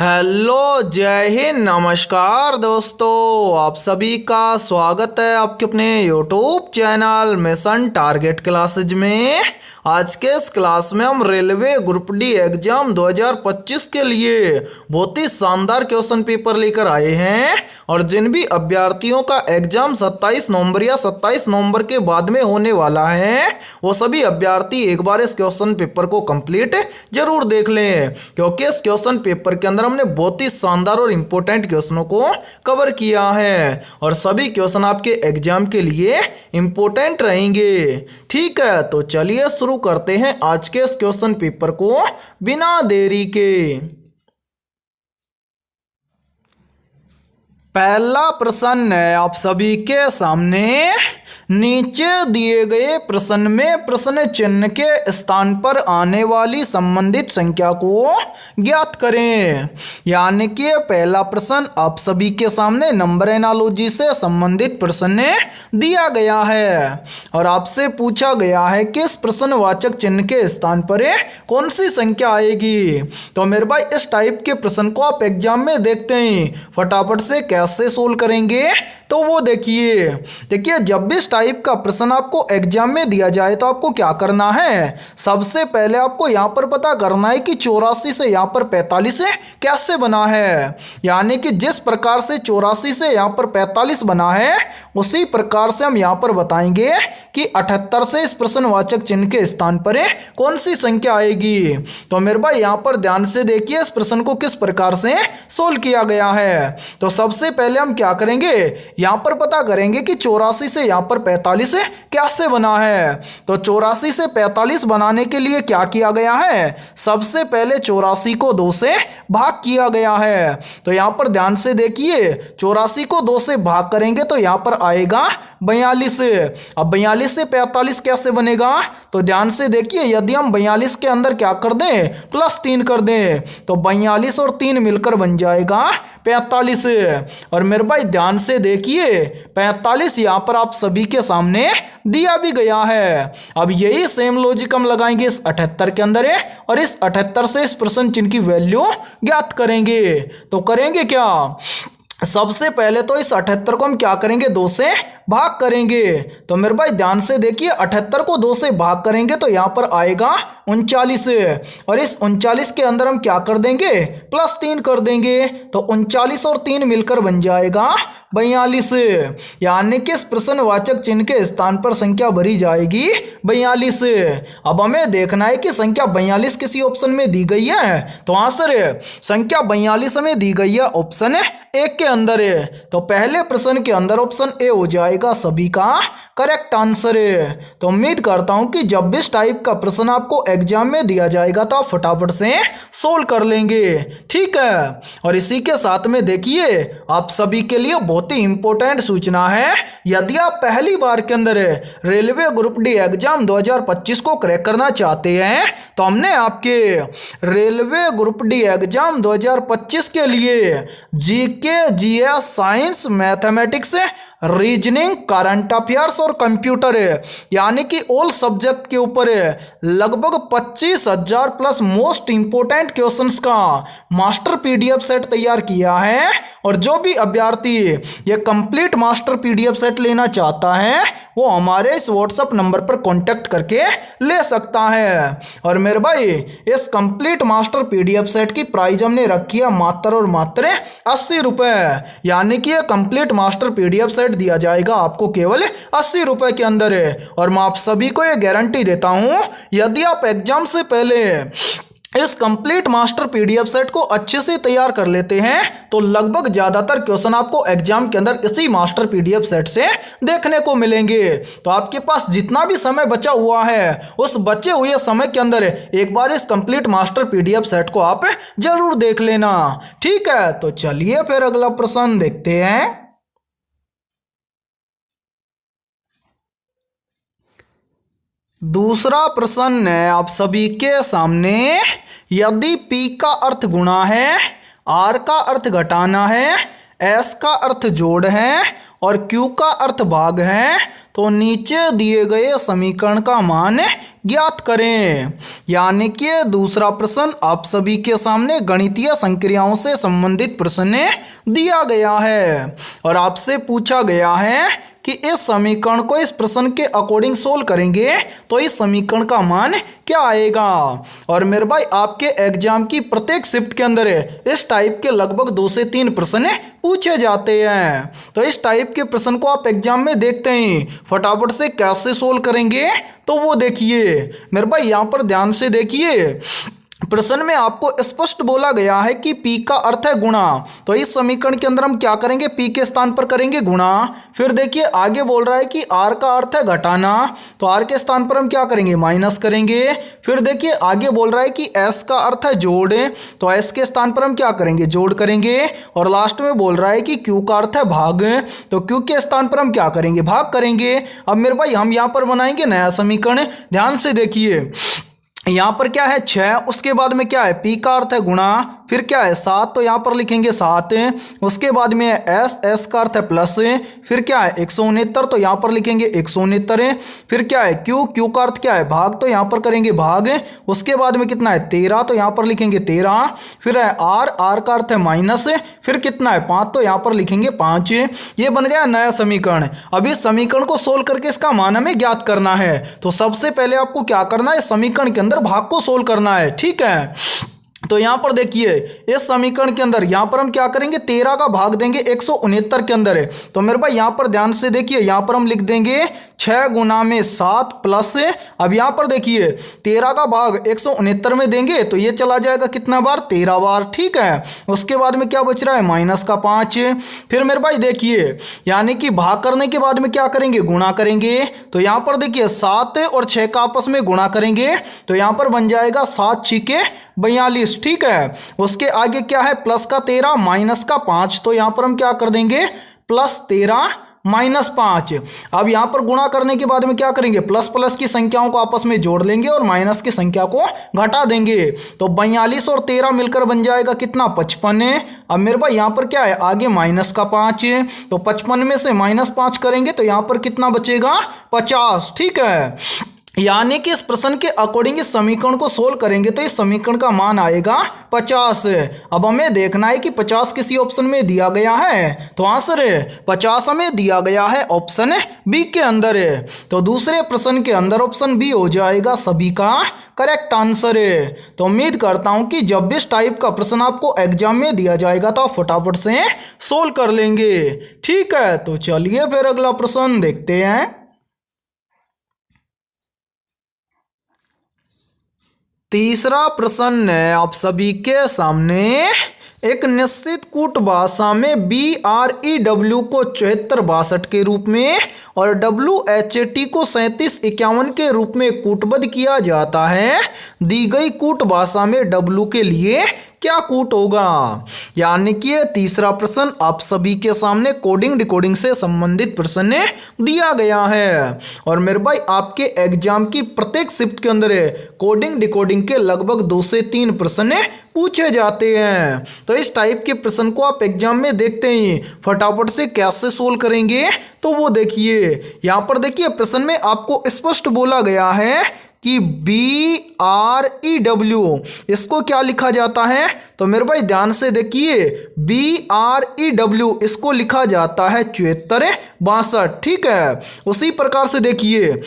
Hello, जय हिंद, नमस्कार दोस्तों। आप सभी का स्वागत है आपके अपने YouTube channel mission target classes में। आज के इस क्लास में हम रेलवे ग्रुप डी एग्जाम 2025 के लिए बहुत ही शानदार क्वेश्चन पेपर लेकर आए हैं। और जिन भी अभ्यर्थियों का एग्जाम 27 नवंबर या 27 नवंबर के बाद में होने वाला है, वो सभी अभ्यर्थी एक बार इस क्वेश्चन पेपर को कंप्लीट जरूर देख लें, क्योंकि इस क्वेश्चन पेपर के अंदर हमने बहुत ही शानदार और इम्पोर्टेंट क्वेश्चनों को कवर किया है और सभी क्वेश्चन आपके एग्जाम के लिए इम्पोर्टेंट रहेंगे। ठीक है, तो चलिए शुरू करते हैं आज के इस क्वेश्चन पेपर को बिना देरी के। पहला प्रश्न है आप सभी के सामने। नीचे दिए गए प्रश्न में प्रश्न चिन्ह के स्थान पर आने वाली संबंधित संख्या को ज्ञात करें। यानी कि पहला प्रश्न आप सभी के सामने नंबर एनालॉजी से संबंधित प्रश्न दिया गया है और आपसे पूछा गया है कि इस प्रश्नवाचक चिन्ह के स्थान पर कौन सी संख्या आएगी। तो मेरे भाई इस टाइप के प्रश्न को आप एग्जाम में देखते हैं, फटाफट से कैसे सोल्व करेंगे तो वो देखिए जब भी इस टाइप का प्रश्न आपको एग्जाम में दिया जाए तो आपको क्या करना है। सबसे पहले आपको यहाँ पर पता करना है कि 84 से यहाँ पर 45 कैसे बना है। यानी कि जिस प्रकार से 84 से यहाँ पर 45 बना है उसी प्रकार से हम यहाँ पर बताएंगे कि 78 से इस प्रश्नवाचक चिन्ह के स्थान पर कौन सी संख्या आएगी। तो मेरे भाई यहाँ पर ध्यान से देखिए इस प्रश्न को किस प्रकार से सोल्व किया गया है। तो सबसे पहले हम क्या करेंगे, यहाँ पर पता करेंगे कि 84 से यहाँ पर 45 कैसे बना है। तो 84 से 45 बनाने के लिए क्या किया गया है, सबसे पहले 84 को 2 से भाग किया गया है। तो यहाँ पर ध्यान से देखिए 84 को 2 से भाग करेंगे तो यहाँ पर आएगा 42। अब 42 से 45 कैसे बनेगा, तो ध्यान से देखिए यदि हम 42 के अंदर क्या कर दें, +3 कर दें तो 42 और 3 मिलकर बन जाएगा 45। और मेरे भाई ध्यान से देखिए 45 यहाँ पर आप सभी के सामने दिया भी गया है। अब यही सेम लॉजिक हम लगाएंगे इस 78 के अंदर और इस 78 से इस प्रश्न चिन्ह की वैल्यू ज्ञात करेंगे। तो करेंगे क्या, सबसे पहले तो इस 78 को हम क्या करेंगे, 2 से भाग करेंगे। तो मेरे भाई ध्यान से देखिए 78 को 2 से भाग करेंगे तो यहाँ पर आएगा 39 और इस 39 के अंदर हम क्या कर देंगे, +3 कर देंगे तो 39 और 3 मिलकर बन जाएगा 42। यानी कि इस प्रश्नवाचक चिन्ह के स्थान पर संख्या भरी जाएगी 42। अब हमें देखना है कि संख्या 42 किसी ऑप्शन में दी गई है। तो आंसर संख्या 42 में दी गई है ऑप्शन 1 के अंदर है। तो पहले प्रश्न के अंदर ऑप्शन ए हो जाएगा सभी का करेक्ट आंसर है। तो उम्मीद करता हूं कि जब भी इस टाइप का प्रश्न आपको एग्जाम में दिया जाएगा तो आप फटाफट से सोल्व कर लेंगे। ठीक है, और इसी के साथ में देखिए आप सभी के लिए बहुत ही इंपॉर्टेंट सूचना है। यदि आप पहली बार के अंदर रेलवे ग्रुप डी एग्जाम 2025 को क्रैक करना चाहते हैं तो हमने आपके रेलवे ग्रुप डी एग्जाम 2025 के लिए GK, GS, science, mathematics, reasoning, current affairs और कंप्यूटर यानी कि ऑल सब्जेक्ट के ऊपर लगभग 25,000 प्लस मोस्ट इंपोर्टेंट क्वेश्चंस का मास्टर पीडीएफ सेट तैयार किया है। और जो भी अभ्यर्थी ये कंप्लीट मास्टर पीडीएफ सेट लेना चाहता है वो हमारे इस व्हाट्सएप नंबर पर कांटेक्ट करके ले सकता है। और मेरे भाई इस कंप्लीट मास्टर पीडीएफ सेट की प्राइस हमने रखी है मात्र और मात्र 80 रुपये। यानी कि ये कंप्लीट मास्टर पीडीएफ सेट दिया जाएगा आपको केवल 80 रुपये के अंदर है। और मैं आप सभी को ये गारंटी देता हूँ यदि आप एग्जाम से पहले इस कंप्लीट मास्टर पीडीएफ सेट को अच्छे से तैयार कर लेते हैं तो लगभग ज़्यादातर क्वेश्चन आपको एग्जाम के अंदर इसी मास्टर पीडीएफ सेट से देखने को मिलेंगे। तो आपके पास जितना भी समय बचा हुआ है उस बचे हुए समय के अंदर एक बार इस कंप्लीट मास्टर पीडीएफ सेट को आप जरूर देख लेना। ठीक है, तो चलिए फिर अगला प्रश्न देखते हैं। दूसरा प्रश्न है आप सभी के सामने। यदि P का अर्थ गुणा है, R का अर्थ घटाना है, S का अर्थ जोड़ है और Q का अर्थ भाग है तो नीचे दिए गए समीकरण का मान ज्ञात करें। यानी कि दूसरा प्रश्न आप सभी के सामने गणितीय संक्रियाओं से संबंधित प्रश्न दिया गया है और आपसे पूछा गया है कि इस समीकरण को इस प्रश्न के अकॉर्डिंग सोल्व करेंगे तो इस समीकरण का मान क्या आएगा। और मेरे भाई आपके एग्जाम की प्रत्येक शिफ्ट के अंदर इस टाइप के लगभग 2 से 3 प्रश्न पूछे जाते हैं। तो इस टाइप के प्रश्न को आप एग्जाम में देखते ही फटाफट से कैसे सोल्व करेंगे तो वो देखिए मेरे भाई यहाँ पर ध्यान से देखिए। प्रश्न में आपको स्पष्ट बोला गया है कि P का अर्थ है गुणा, तो इस समीकरण के अंदर हम क्या करेंगे, P के स्थान पर करेंगे गुणा। फिर देखिए आगे बोल रहा है कि R का अर्थ है घटाना, तो R के स्थान पर हम क्या करेंगे, माइनस करेंगे। फिर देखिए आगे बोल रहा है कि S का अर्थ है जोड़, तो S के स्थान पर हम क्या करेंगे, जोड़ करेंगे। और लास्ट में बोल रहा है कि Q का अर्थ है भाग, तो Q के स्थान पर हम क्या करेंगे, भाग करेंगे। अब मेरे भाई हम यहाँ पर बनाएंगे नया समीकरण, ध्यान से देखिए। यहाँ पर क्या है 6, उसके बाद में क्या है P का अर्थ है गुणा, फिर क्या है 7, तो यहाँ पर लिखेंगे 7। उसके बाद में S का अर्थ है प्लस, फिर क्या है 169, तो यहाँ पर लिखेंगे 169। फिर क्या है Q का अर्थ क्या है भाग, तो यहाँ पर करेंगे भाग। उसके बाद में कितना है 13, तो यहाँ पर लिखेंगे 13। फिर है R का अर्थ है माइनस, फिर कितना है 5, तो यहाँ पर लिखेंगे 5। ये बन गया नया समीकरण। अब इस समीकरण को सोल्व करके इसका मान हमें ज्ञात करना है। तो सबसे पहले आपको क्या करना है, समीकरण के अंदर भाग को सोल्व करना है, ठीक है। तो यहाँ पर देखिए इस समीकरण के अंदर यहाँ पर हम क्या करेंगे, 13 का भाग देंगे 169 के अंदर है। तो मेरे भाई यहाँ पर ध्यान से देखिए, यहाँ पर हम लिख देंगे 6 गुना में 7 प्लस, अब यहाँ पर देखिए 13 का भाग 169 में देंगे तो ये चला जाएगा कितना बार, 13 बार, ठीक है। उसके बाद में क्या बच रहा है, माइनस का 5। फिर मेरे भाई देखिए यानी कि भाग करने के बाद में क्या करेंगे, गुणा करेंगे। तो यहाँ पर देखिए 7 और 6 का आपस में गुणा करेंगे तो यहाँ पर बन जाएगा 7 6 42, ठीक है। उसके आगे क्या है, प्लस का 13 माइनस का 5, तो यहाँ पर हम क्या कर देंगे, प्लस 13 माइनस 5। अब यहाँ पर गुणा करने के बाद में क्या करेंगे, प्लस प्लस की संख्याओं को आपस में जोड़ लेंगे और माइनस की संख्या को घटा देंगे। तो 42 और 13 मिलकर बन जाएगा कितना, 55। अब मेरे भाई यहाँ पर क्या है, आगे माइनस का 5, तो 55 में से -5 करेंगे तो यहाँ पर कितना बचेगा, 50, ठीक है। यानी कि इस प्रश्न के अकॉर्डिंग इस समीकरण को सोल्व करेंगे तो इस समीकरण का मान आएगा 50। अब हमें देखना है कि 50 किसी ऑप्शन में दिया गया है, तो आंसर 50 हमें दिया गया है ऑप्शन बी के अंदर। तो दूसरे प्रश्न के अंदर ऑप्शन बी हो जाएगा सभी का करेक्ट आंसर। तो उम्मीद करता हूं कि जब भी इस टाइप का प्रश्न आपको एग्जाम में दिया जाएगा तो आप फटाफट से सोल्व कर लेंगे, ठीक है। तो चलिए फिर अगला प्रश्न देखते हैं। तीसरा प्रश्न है आप सभी के सामने, एक निश्चित कूट भाषा में BREW को 7462 के रूप में और WHAT को 3751 के रूप में कूटबद्ध किया जाता है। दी गई कूट भाषा में W के लिए क्या कूट होगा। यानी कि तीसरा प्रश्न आप सभी के सामने कोडिंग डिकोडिंग से संबंधित प्रश्न दिया गया है और मेरे भाई आपके एग्जाम की प्रत्येक शिफ्ट के अंदर कोडिंग डिकोडिंग के लगभग 2 से 3 प्रश्न पूछे जाते हैं। तो इस टाइप के प्रश्न को आप एग्जाम में देखते ही फटाफट से कैसे सोल्व करेंगे तो वो देखिए। यहाँ पर देखिए प्रश्न में आपको स्पष्ट बोला गया है कि BREW इसको क्या लिखा जाता है, तो मेरे भाई ध्यान से देखिए BREW इसको लिखा जाता है 7462, ठीक है। उसी प्रकार से देखिए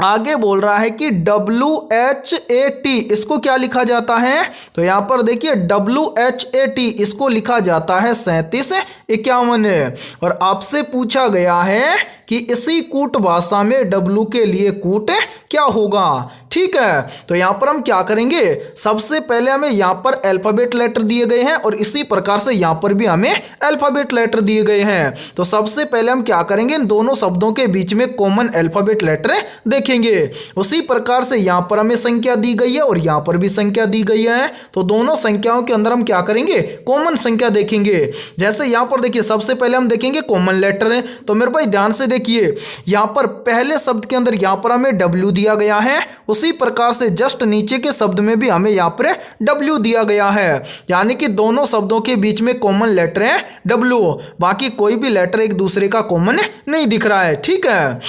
आगे बोल रहा है कि WHAT इसको क्या लिखा जाता है, तो यहाँ पर देखिए WHAT इसको लिखा जाता है 3751 और आपसे पूछा गया है कि इसी कूट भाषा में W के लिए कूट क्या होगा, ठीक है। तो यहाँ पर हम क्या करेंगे, सबसे पहले हमें यहाँ पर अल्फाबेट लेटर दिए गए हैं और इसी प्रकार से यहाँ पर भी हमें अल्फाबेट लेटर दिए गए हैं। तो सबसे पहले हम क्या करेंगे, इन दोनों शब्दों के बीच में कॉमन अल्फाबेट लेटर देखेंगे। उसी प्रकार से यहाँ पर हमें संख्या दी गई है और यहाँ पर भी संख्या दी गई है, तो दोनों संख्याओं के अंदर हम क्या करेंगे, कॉमन संख्या देखेंगे। जैसे यहाँ पर देखिए सबसे पहले हम देखेंगे कॉमन लेटर है, तो मेरे भाई ध्यान से देखिए यहाँ पर पहले शब्द के अंदर यहाँ पर हमें W दिया गया है, उसी प्रकार से जस्ट नीचे के शब्द में भी हमें यहाँ पर W दिया गया है। यानी कि दोनों शब्दों के बीच में कॉमन लेटर है W, बाकी कोई भी लेटर एक दूसरे का कॉमन नहीं दिख रहा है, ठीक है।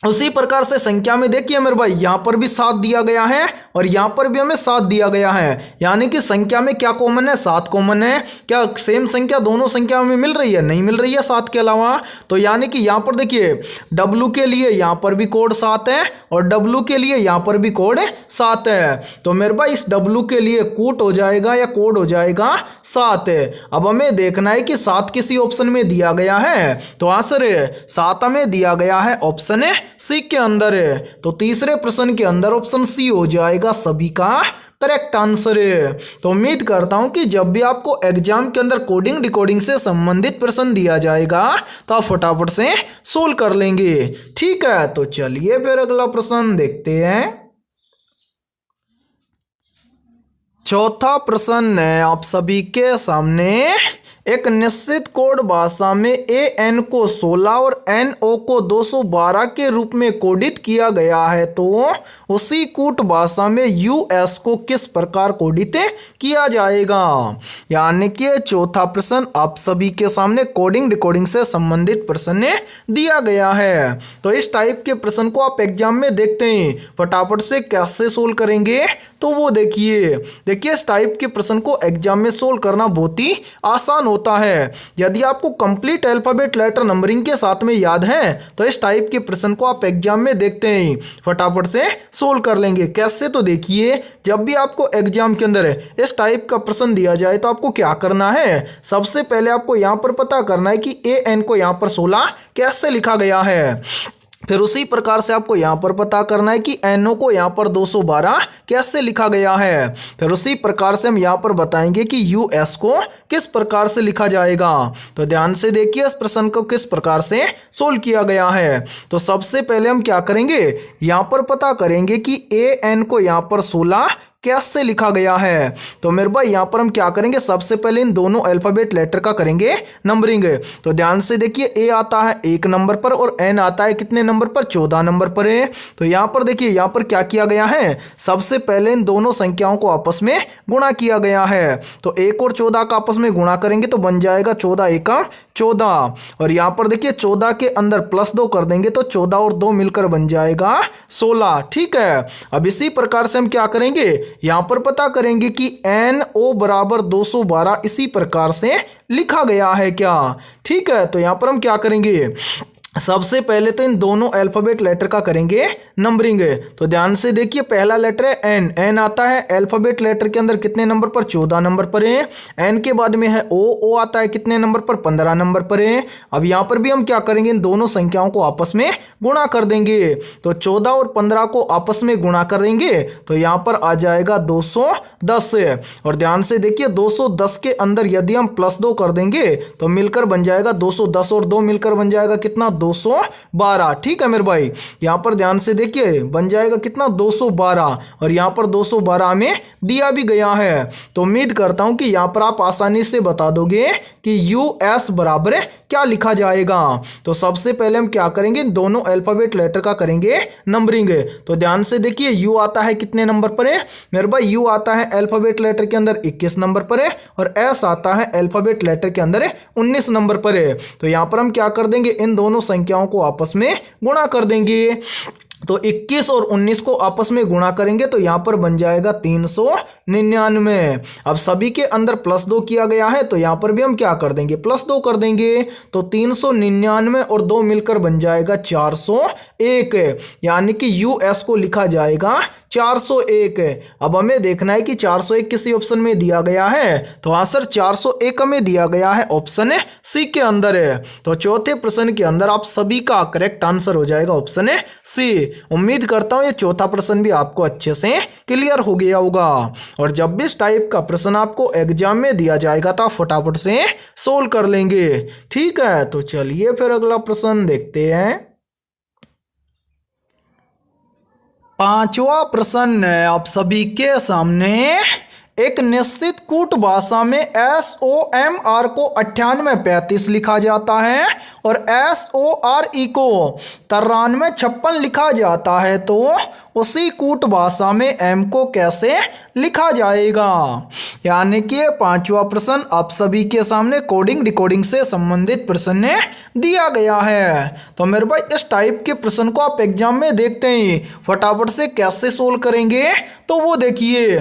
उसी प्रकार से संख्या में देखिए मेरे भाई, यहाँ पर भी 7 दिया गया है और यहाँ पर भी हमें 7 दिया गया है, यानी कि संख्या में क्या कॉमन है, 7 कॉमन है। क्या सेम संख्या दोनों संख्या में मिल रही है? नहीं मिल रही है 7 के अलावा। तो यानी कि यहाँ पर देखिए W के लिए यहाँ पर भी कोड 7 है और W के लिए यहाँ पर भी कोड 7 है। तो मेरे भाई इस W के लिए कूट हो जाएगा या कोड हो जाएगा 7। अब हमें देखना है कि 7 किसी ऑप्शन में दिया गया है, तो आंसर 7 हमें दिया गया है ऑप्शन सी के अंदर। तो तीसरे प्रश्न के अंदर ऑप्शन सी हो जाएगा सभी का करेक्ट आंसर। तो उम्मीद करता हूं कि जब भी आपको एग्जाम के अंदर कोडिंग डिकोडिंग से संबंधित प्रश्न दिया जाएगा तो आप फटाफट से सोल्व कर लेंगे। ठीक है, तो चलिए फिर अगला प्रश्न देखते हैं। चौथा प्रश्न है आप सभी के सामने। एक निश्चित कोड भाषा में AN को 16 और NO को 212 के रूप में कोडित किया गया है, तो उसी कूट भाषा में US को किस प्रकार कोडित किया जाएगा? यानी कि चौथा प्रश्न आप सभी के सामने कोडिंग डिकोडिंग से संबंधित प्रश्न दिया गया है। तो इस टाइप के प्रश्न को आप एग्जाम में देखते हैं, फटाफट से कैसे सोल्व करेंगे तो वो देखिए इस टाइप के प्रश्न को एग्जाम में सोल्व करना बहुत ही आसान होता है। यदि आपको कंप्लीट अल्फाबेट लेटर नंबरिंग के साथ में याद है तो इस टाइप के प्रश्न को आप एग्जाम में देखते ही फटाफट से सोल्व कर लेंगे। कैसे? तो देखिए, जब भी आपको एग्जाम के अंदर इस टाइप का प्रश्न दिया जाए तो आपको क्या करना है, सबसे पहले आपको यहाँ पर पता करना है कि AN को यहाँ पर 16 कैसे लिखा गया है। फिर उसी प्रकार से आपको यहाँ पर पता करना है कि NO को यहाँ पर 212 कैसे लिखा गया है। फिर उसी प्रकार से हम यहाँ पर बताएंगे कि US को किस प्रकार से लिखा जाएगा। तो ध्यान से देखिए इस प्रश्न को किस प्रकार से सोल्व किया गया है। तो सबसे पहले हम क्या करेंगे, यहाँ पर पता करेंगे कि AN को यहाँ पर 16 कैसे लिखा गया है। तो मेरे भाई यहाँ पर हम क्या करेंगे, सबसे पहले इन दोनों अल्फाबेट लेटर का करेंगे नंबरिंग। तो ध्यान से देखिए, A आता है 1 नंबर पर और N आता है कितने नंबर पर, 14 नंबर पर है। तो यहाँ पर देखिए, यहाँ पर क्या किया गया है, सबसे पहले इन दोनों संख्याओं को आपस में गुणा किया गया है। तो 1 और 14 का आपस में गुणा करेंगे तो बन जाएगा 14 एका 14। और यहाँ पर देखिए 14 के अंदर +2 कर देंगे तो 14 और 2 मिलकर बन जाएगा 16। ठीक है, अब इसी प्रकार से हम क्या करेंगे, यहाँ पर पता करेंगे कि NO बराबर 212 इसी प्रकार से लिखा गया है क्या। ठीक है, तो यहाँ पर हम क्या करेंगे, सबसे पहले तो इन दोनों अल्फाबेट लेटर का करेंगे नंबरिंग। तो ध्यान से देखिए, पहला लेटर है N आता है अल्फाबेट लेटर के अंदर कितने नंबर पर, 14 नंबर पर है। N के बाद में है O आता है कितने नंबर पर, 15 नंबर पर है। अब यहाँ पर भी हम क्या करेंगे, इन दोनों संख्याओं को आपस में गुणा कर देंगे। तो 14 और 15 को आपस में गुणा कर देंगे तो यहाँ पर आ जाएगा 210। और ध्यान से देखिए 210 के अंदर यदि हम +2 कर देंगे तो मिलकर बन जाएगा 210 और 2 मिलकर बन जाएगा कितना, 212। ठीक है मेरे भाई, यहाँ पर ध्यान से देखिए बन जाएगा कितना, 212। और यहाँ पर 212 में दिया भी गया है। तो उम्मीद करता हूं कि यहाँ पर आप आसानी से बता दोगे कि US बराबर क्या लिखा जाएगा। तो सबसे पहले हम क्या करेंगे, दोनों अल्फाबेट लेटर का करेंगे नंबरिंग। तो ध्यान से देखिए, U आता है कितने नंबर पर है मेरे भाई, U आता है अल्फाबेट लेटर के अंदर 21 नंबर पर है और S आता है अल्फाबेट लेटर के अंदर 19 नंबर पर है। तो यहाँ पर हम क्या कर देंगे, इन दोनों संख्याओं को आपस में गुणा कर देंगे। तो 21 और 19 को आपस में गुणा करेंगे तो यहाँ पर बन जाएगा 399। अब सभी के अंदर +2 किया गया है तो यहाँ पर भी हम क्या कर देंगे, +2 कर देंगे। तो 399 और 2 मिलकर बन जाएगा 401, यानी कि US को लिखा जाएगा 401। अब हमें देखना है कि 401 किसी ऑप्शन में दिया गया है, तो आंसर 401 में दिया गया है ऑप्शन सी के अंदर है। तो चौथे प्रश्न के अंदर आप सभी का करेक्ट आंसर हो जाएगा ऑप्शन सी। उम्मीद करता हूं ये चौथा प्रश्न भी आपको अच्छे से क्लियर हो गया होगा। और जब भी इस टाइप का प्रश्न आपको एग्जाम में दिया जाएगा तो आप फटाफट से सोल्व कर लेंगे। ठीक है, तो चलिए फिर अगला प्रश्न देखते हैं। पांचवा प्रश्न है आप सभी के सामने। एक निश्चित कूट भाषा में SOMR को 9835 लिखा जाता है और SORE को 9356 लिखा जाता है, तो उसी कूट भाषा में M को कैसे लिखा जाएगा। यानी कि पांचवा प्रश्न आप सभी के सामने कोडिंग डिकोडिंग से संबंधित प्रश्न दिया गया है। तो मेरे भाई इस टाइप के प्रश्न को आप एग्जाम में देखते ही फटाफट से कैसे सोल्व करेंगे, तो वो देखिए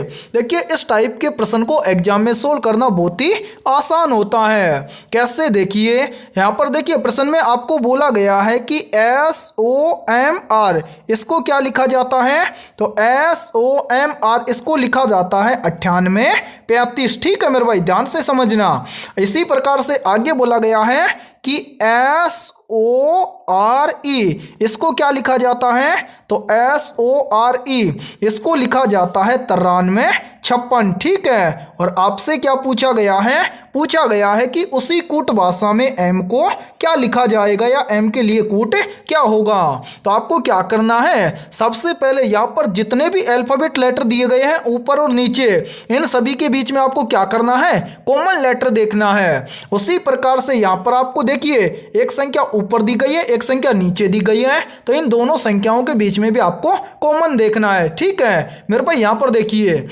इस टाइप के प्रश्न को एग्जाम में सोल्व करना बहुत ही आसान होता है। कैसे, देखिए यहाँ पर देखिए प्रश्न में आपको बोला गया है कि SOMR इसको क्या लिखा जाता है, तो SOMR इसको लिखा जाता है 9835। ठीक है मेरे भाई, ध्यान से समझना। इसी प्रकार से आगे बोला गया है कि SORE इसको क्या लिखा जाता है, तो SORE इसको लिखा जाता है 9356। ठीक है, और आपसे क्या पूछा गया है, पूछा गया है कि उसी कूट भाषा में M को क्या लिखा जाएगा या M के लिए कूट क्या होगा। तो आपको क्या करना है, सबसे पहले यहाँ पर जितने भी अल्फाबेट लेटर दिए गए हैं ऊपर और नीचे, इन सभी के बीच में आपको क्या करना है, कॉमन लेटर देखना है। उसी प्रकार से यहाँ पर आपको देखिए एक संख्या ऊपर दी गई है, एक संख्या नीचे दी गई है, तो इन दोनों संख्याओं के बीच में भी आपको कॉमन देखना है। ठीक है मेरे भाई, यहाँ पर देखिए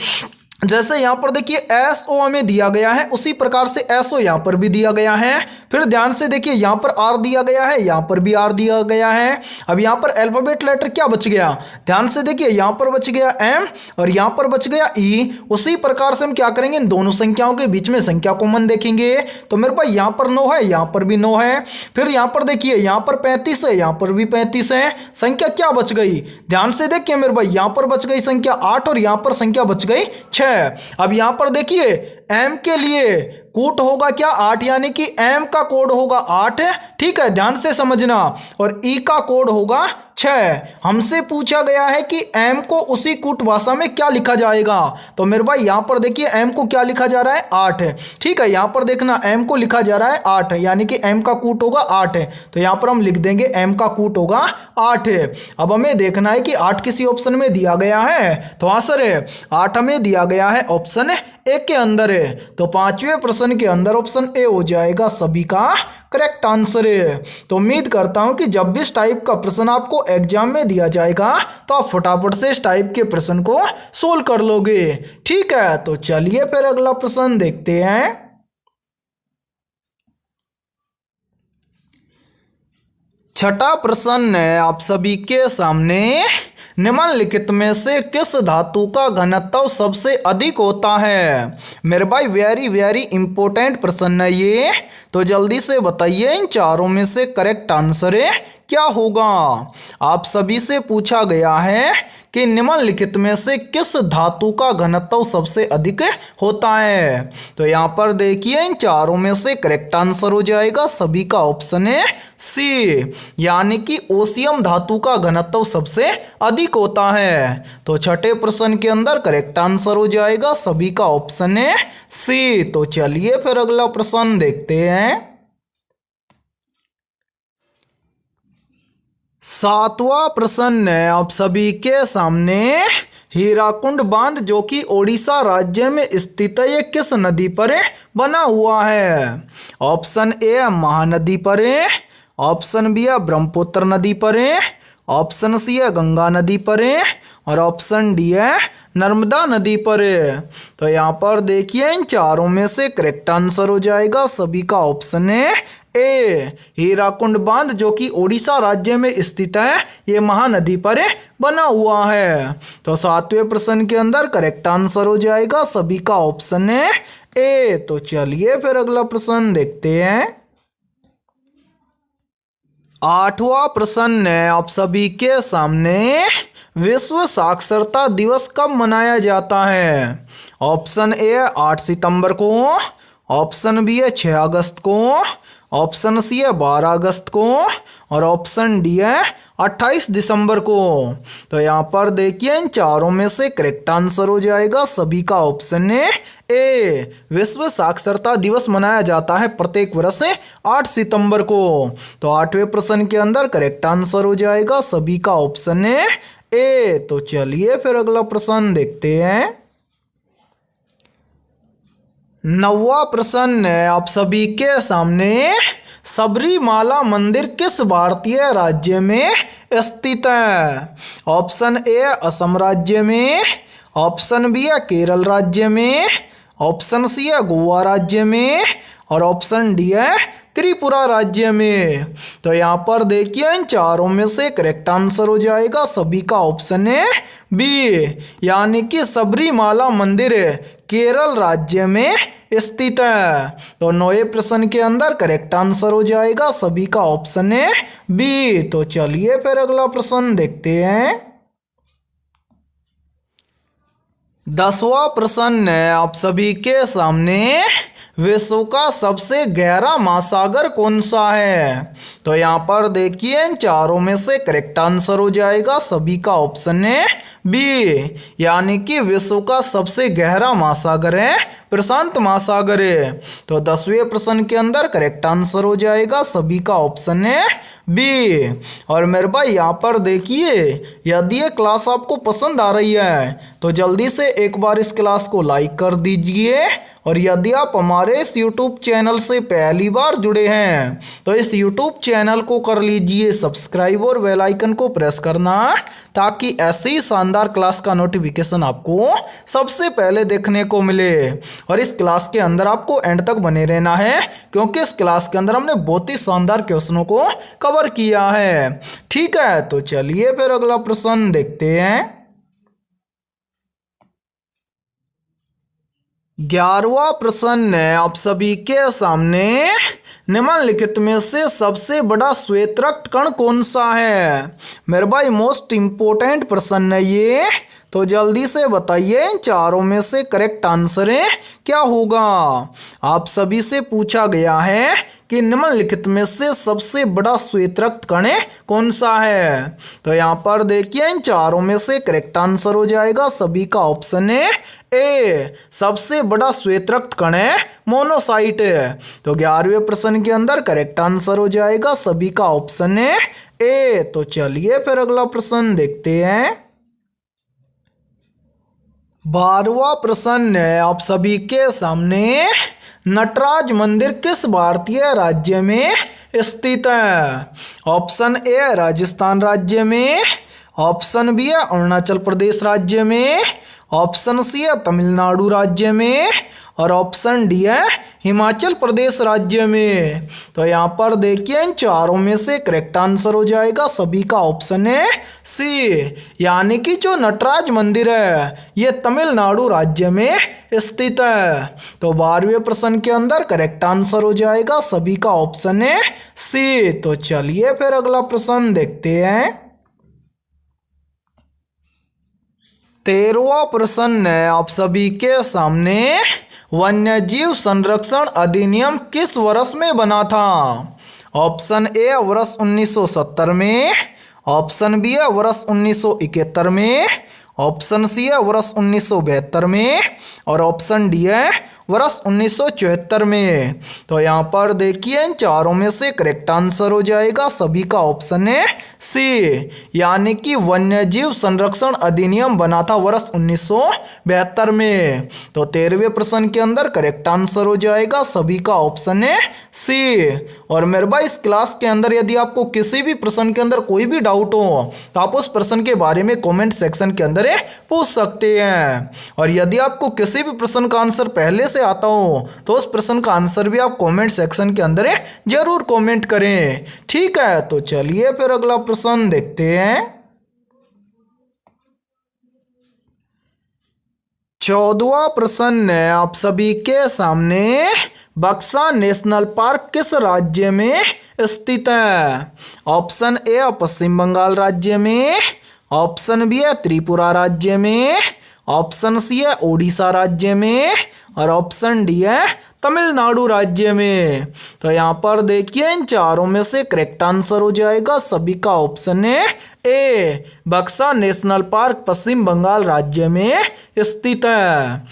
जैसे यहाँ पर देखिए SO हमें दिया गया है, उसी प्रकार से SO यहाँ पर भी दिया गया है। फिर ध्यान से देखिए यहाँ पर R दिया गया है, यहाँ पर भी R दिया गया है। अब यहाँ पर अल्फाबेट लेटर क्या बच गया, ध्यान से देखिए यहाँ पर बच गया M और यहाँ पर बच गया E। उसी प्रकार से हम क्या करेंगे, इन दोनों संख्याओं के बीच में संख्या कॉमन देखेंगे। तो मेरे पास यहाँ पर 9 है, यहाँ पर भी 9 है। फिर यहाँ पर देखिए यहाँ पर 35 है, यहाँ पर भी 35 है। संख्या क्या बच गई, ध्यान से देखिए मेरे भाई, यहाँ पर बच गई संख्या 8 और यहाँ पर संख्या बच गई 6। अब यहां पर देखिए M के लिए कूट होगा क्या, 8, यानी कि M का कोड होगा 8। ठीक है, ध्यान से समझना। और E का कोड होगा 6। हमसे पूछा गया है कि M को उसी कूट भाषा में क्या लिखा जाएगा। तो मेरे भाई यहाँ पर देखिए M को क्या लिखा जा रहा है, 8। ठीक है, यहाँ पर देखना M को लिखा जा रहा है 8, यानी कि M का कूट होगा 8। तो यहाँ पर हम लिख देंगे M का कूट होगा 8। अब हमें देखना है कि 8 किसी ऑप्शन में दिया गया है, तो आंसर है 8 हमें दिया गया है ऑप्शन ए के अंदर है। तो पांचवें प्रश्न के अंदर ऑप्शन ए हो जाएगा सभी का करेक्ट आंसर है। तो उम्मीद करता हूं कि जब भी इस टाइप का प्रश्न आपको एग्जाम में दिया जाएगा तो आप फटाफट से इस टाइप के प्रश्न को सोल्व कर लोगे। ठीक है, तो चलिए फिर अगला प्रश्न देखते हैं। छठा प्रश्न है आप सभी के सामने, निम्नलिखित में से किस धातु का घनत्व सबसे अधिक होता है। मेरे भाई वेरी वेरी इंपॉर्टेंट प्रश्न है ये, तो जल्दी से बताइए इन चारों में से करेक्ट आंसर क्या होगा। आप सभी से पूछा गया है कि निम्नलिखित में से किस धातु का घनत्व सबसे अधिक होता है। तो यहाँ पर देखिए इन चारों में से करेक्ट आंसर हो जाएगा सभी का ऑप्शन है सी, यानी कि ओसियम धातु का घनत्व सबसे अधिक होता है। तो छठे प्रश्न के अंदर करेक्ट आंसर हो जाएगा सभी का ऑप्शन है सी। तो चलिए फिर अगला प्रश्न देखते हैं। सातवां प्रश्न है आप सभी के सामने, हीराकुंड बांध जो कि ओडिशा राज्य में स्थित है, ये किस नदी पर बना हुआ है। ऑप्शन ए महानदी पर है, ऑप्शन बी है ब्रह्मपुत्र नदी पर है, ऑप्शन सी है गंगा नदी पर है और ऑप्शन डी है नर्मदा नदी पर है। तो यहाँ पर देखिए इन चारों में से करेक्ट आंसर हो जाएगा सभी का ऑप्शन है ए, हीराकुंड बांध जो कि ओडिशा राज्य में स्थित है, ये महानदी पर बना हुआ है। तो सातवें प्रश्न के अंदर करेक्ट आंसर हो जाएगा सभी का ऑप्शन है ए। तो चलिए फिर अगला प्रश्न देखते हैं। आठवां प्रश्न है आप सभी के सामने, विश्व साक्षरता दिवस कब मनाया जाता है। ऑप्शन ए 8 सितंबर को, ऑप्शन बी है 6 अगस्त को, ऑप्शन सी है 12 अगस्त को और ऑप्शन डी है 28 दिसंबर को। तो यहाँ पर देखिए इन चारों में से करेक्ट आंसर हो जाएगा सभी का ऑप्शन है ए, विश्व साक्षरता दिवस मनाया जाता है प्रत्येक वर्ष 8 सितंबर को। तो आठवें प्रश्न के अंदर करेक्ट आंसर हो जाएगा सभी का ऑप्शन है ए। तो चलिए फिर अगला प्रश्न देखते हैं। नौवां प्रश्न है आप सभी के सामने, सबरीमाला मंदिर किस भारतीय राज्य में स्थित है। ऑप्शन ए असम राज्य में, ऑप्शन बी है केरल राज्य में, ऑप्शन सी है गोवा राज्य में और ऑप्शन डी है त्रिपुरा राज्य में। तो यहाँ पर देखिए इन चारों में से करेक्ट आंसर हो जाएगा सभी का ऑप्शन है बी, यानी कि सबरीमाला मंदिर केरल राज्य में स्थित है। तो 9वें प्रश्न के अंदर करेक्ट आंसर हो जाएगा सभी का ऑप्शन है बी। तो चलिए फिर अगला प्रश्न देखते हैं। 10वां प्रश्न है आप सभी के सामने, विश्व का सबसे गहरा महासागर कौन सा है? तो यहाँ पर देखिए इन चारों में से करेक्ट आंसर हो जाएगा सभी का ऑप्शन है बी, यानी कि विश्व का सबसे गहरा महासागर है प्रशांत महासागर है। तो 10वें प्रश्न के अंदर करेक्ट आंसर हो जाएगा सभी का ऑप्शन है बी। और मेरे भाई यहाँ पर देखिए, यदि ये क्लास आपको पसंद आ रही है तो जल्दी से एक बार इस क्लास को लाइक कर दीजिए, और यदि आप हमारे इस YouTube चैनल से पहली बार जुड़े हैं तो इस YouTube चैनल को कर लीजिए सब्सक्राइब और बेल आइकन को प्रेस करना, ताकि ऐसी शानदार क्लास का नोटिफिकेशन आपको सबसे पहले देखने को मिले। और इस क्लास के अंदर आपको एंड तक बने रहना है, क्योंकि इस क्लास के अंदर हमने बहुत ही शानदार क्वेश्चनों को कवर किया है। ठीक है, तो चलिए फिर अगला प्रश्न देखते हैं। 11वां प्रश्न है आप सभी के सामने, निम्नलिखित में से सबसे बड़ा श्वेत रक्त कण कौन सा है? मेरे भाई मोस्ट इंपोर्टेंट प्रश्न है ये, तो जल्दी से बताइए इन चारों में से करेक्ट आंसर है क्या होगा। आप सभी से पूछा गया है कि निम्नलिखित में से सबसे बड़ा श्वेत रक्त कण कौन सा है। तो यहाँ पर देखिए इन चारों में से करेक्ट आंसर हो जाएगा सभी का ऑप्शन है ए, सबसे बड़ा श्वेत रक्त कण है मोनोसाइट है। तो 11वें प्रश्न के अंदर करेक्ट आंसर हो जाएगा सभी का ऑप्शन है ए। तो चलिए फिर अगला प्रश्न देखते हैं। 12वां प्रश्न है आप सभी के सामने, नटराज मंदिर किस भारतीय राज्य में स्थित है? ऑप्शन ए राजस्थान राज्य में, ऑप्शन बी है अरुणाचल प्रदेश राज्य में, ऑप्शन सी है तमिलनाडु राज्य में और ऑप्शन डी है हिमाचल प्रदेश राज्य में। तो यहाँ पर देखिए इन चारों में से करेक्ट आंसर हो जाएगा सभी का ऑप्शन है सी, यानी कि जो नटराज मंदिर है ये तमिलनाडु राज्य में स्थित है। तो 12वें प्रश्न के अंदर करेक्ट आंसर हो जाएगा सभी का ऑप्शन है सी। तो चलिए फिर अगला प्रश्न देखते हैं। 13वां प्रश्न है आप सभी के सामने, वन्यजीव संरक्षण अधिनियम किस वर्ष में बना था? ऑप्शन ए वर्ष 1970 में, ऑप्शन बी है वर्ष 1971 में, ऑप्शन सी है वर्ष 1972 में और ऑप्शन डी है वर्ष 1974 में। तो यहाँ पर देखिए इन चारों में से करेक्ट आंसर हो जाएगा सभी का ऑप्शन है सी, यानी कि वन्यजीव संरक्षण अधिनियम बना था वर्ष 1972 में। तो 13वें प्रश्न के अंदर करेक्ट आंसर हो जाएगा सभी का ऑप्शन है सी। और मेरे भाई इस क्लास के अंदर यदि आपको किसी भी प्रश्न के अंदर कोई भी डाउट हो तो आप उस प्रश्न के बारे में कमेंट सेक्शन के अंदर पूछ सकते हैं। और यदि आपको किसी भी प्रश्न का आंसर पहले से आता हो तो उस प्रश्न का आंसर भी आप कमेंट सेक्शन के अंदर जरूर कमेंट करें। ठीक है, तो चलिए फिर अगला प्रश्न देखते हैं। 14वां प्रश्न है आप सभी के सामने, बक्सा नेशनल पार्क किस राज्य में स्थित है? ऑप्शन ए पश्चिम बंगाल राज्य में, ऑप्शन बी है त्रिपुरा राज्य में, ऑप्शन सी है ओडिशा राज्य में और ऑप्शन डी है तमिलनाडु राज्य में। तो यहाँ पर देखिए इन चारों में से करेक्ट आंसर हो जाएगा सभी का ऑप्शन है ए, बक्सा नेशनल पार्क पश्चिम बंगाल राज्य में स्थित है।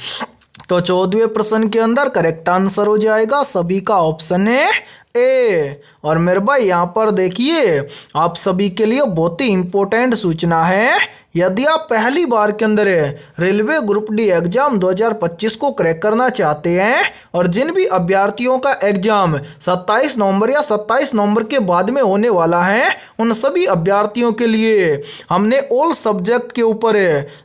तो 14वें प्रश्न के अंदर करेक्ट आंसर हो जाएगा सभी का ऑप्शन है ए। और मेरे भाई यहाँ पर देखिए आप सभी के लिए बहुत ही इंपॉर्टेंट सूचना है, यदि आप पहली बार के अंदर रेलवे ग्रुप डी एग्जाम 2025 को क्रैक करना चाहते हैं और जिन भी अभ्यर्थियों का एग्जाम 27 नवंबर या 27 नवंबर के बाद में होने वाला है, उन सभी अभ्यर्थियों के लिए हमने ऑल सब्जेक्ट के ऊपर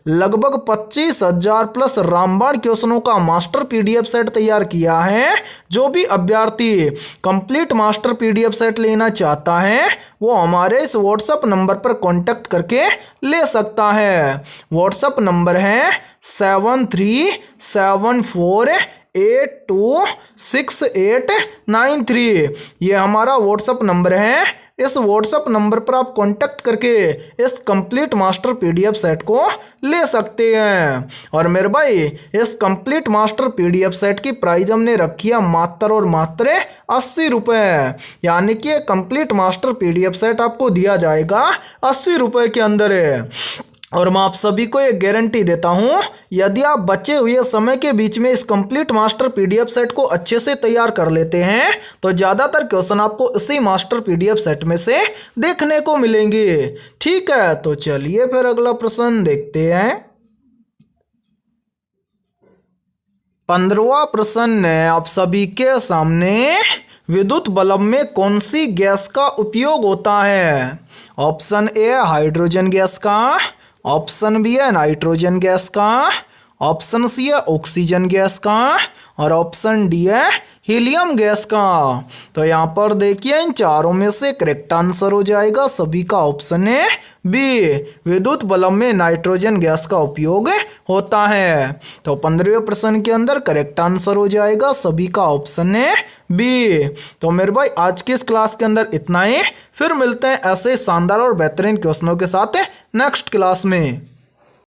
लगभग 25,000 प्लस रामबाण क्वेश्चनों का मास्टर पीडीएफ सेट तैयार किया है। जो भी अभ्यर्थी कंप्लीट मास्टर पीडीएफ सेट लेना चाहता है वो हमारे इस व्हाट्सएप नंबर पर कांटेक्ट करके ले सकता है। व्हाट्सएप नंबर है 7374826893। ये हमारा व्हाट्सएप नंबर है। इस व्हाट्सएप नंबर पर आप कांटेक्ट करके इस कंप्लीट मास्टर पीडीएफ सेट को ले सकते हैं। और मेरे भाई, इस कंप्लीट मास्टर पीडीएफ सेट की प्राइस हमने रखी है मात्र और मात्र 80 रुपये। यानी कि कंप्लीट मास्टर पीडीएफ सेट आपको दिया जाएगा 80 रुपये के अंदर है। और मैं आप सभी को एक गारंटी देता हूं, यदि आप बचे हुए समय के बीच में इस कंप्लीट मास्टर पीडीएफ सेट को अच्छे से तैयार कर लेते हैं तो ज़्यादातर क्वेश्चन आपको इसी मास्टर पीडीएफ सेट में से देखने को मिलेंगे। ठीक है, तो चलिए फिर अगला प्रश्न देखते हैं। 15वां प्रश्न है आप सभी के सामने, विद्युत बल्ब में कौन सी गैस का उपयोग होता है? ऑप्शन ए है हाइड्रोजन गैस का, ऑप्शन बी है नाइट्रोजन गैस का, ऑप्शन सी है ऑक्सीजन गैस का और ऑप्शन डी है हीलियम गैस का। तो यहाँ पर देखिए इन चारों में से करेक्ट आंसर हो जाएगा सभी का ऑप्शन है बी, विद्युत बल्ब में नाइट्रोजन गैस का उपयोग होता है। तो 15वें प्रश्न के अंदर करेक्ट आंसर हो जाएगा सभी का ऑप्शन है बी। तो मेरे भाई आज की इस क्लास के अंदर इतना ही, फिर मिलते हैं ऐसे शानदार और बेहतरीन क्वेश्चनों के साथ नेक्स्ट क्लास में।